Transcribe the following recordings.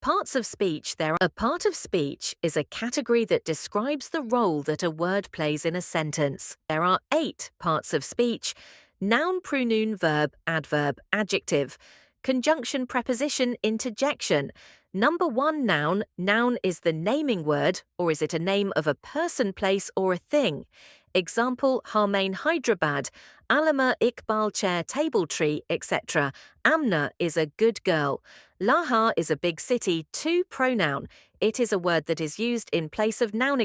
Parts of speech. A part of speech is a category that describes the role that a word plays in a sentence. There are 8 parts of speech: noun, pronoun, verb, adverb, adjective, conjunction, preposition, interjection. Number 1, noun. Noun is the naming word, or is it a name of a person, place, or a thing? Example: Harmain Hyderabad, Alama Iqbal chair table tree, etc. Amna is a good girl. Lahore is a big city. 2, pronoun. It is a word that is used in place of noun.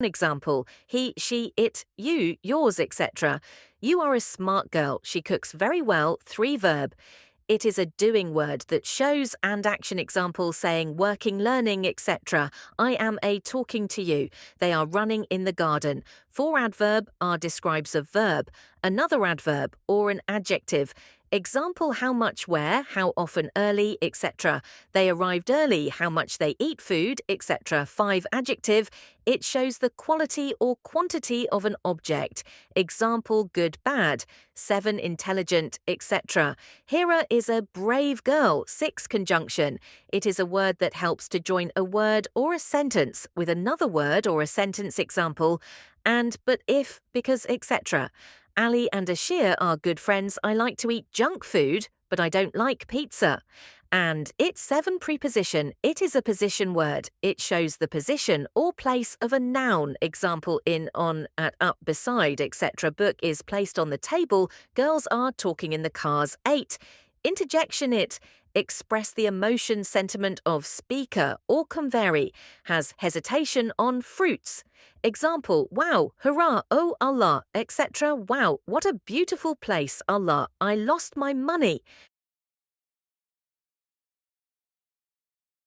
Example: he, she, it, you, yours, etc. You are a smart girl. She cooks very well. 3, verb. It is a doing word that shows and action. Example: saying, working, learning, etc. I am a talking to you. They are running in the garden. 4, adverb. Are describes a verb, another adverb, or an adjective. Example: how much, where, how often, early, etc. They arrived early. How much they eat food, etc. 5, adjective. It shows the quality or quantity of an object. Example: good, bad. 7, intelligent, etc. Hira is a brave girl. 6, conjunction. It is a word that helps to join a word or a sentence with another word or a sentence. Example: and, but, if, because, etc. Ali and Ashir are good friends. I like to eat junk food, but I don't like pizza. And it's 7, preposition. It is a position word. It shows the position or place of a noun. Example: in, on, at, up, beside, etc. Book is placed on the table. Girls are talking in the cars. 8, interjection. It express the emotion, sentiment of speaker or can vary. Has hesitation on fruits. Example: wow, hurrah, oh Allah, etc. Wow, what a beautiful place, Allah, I lost my money.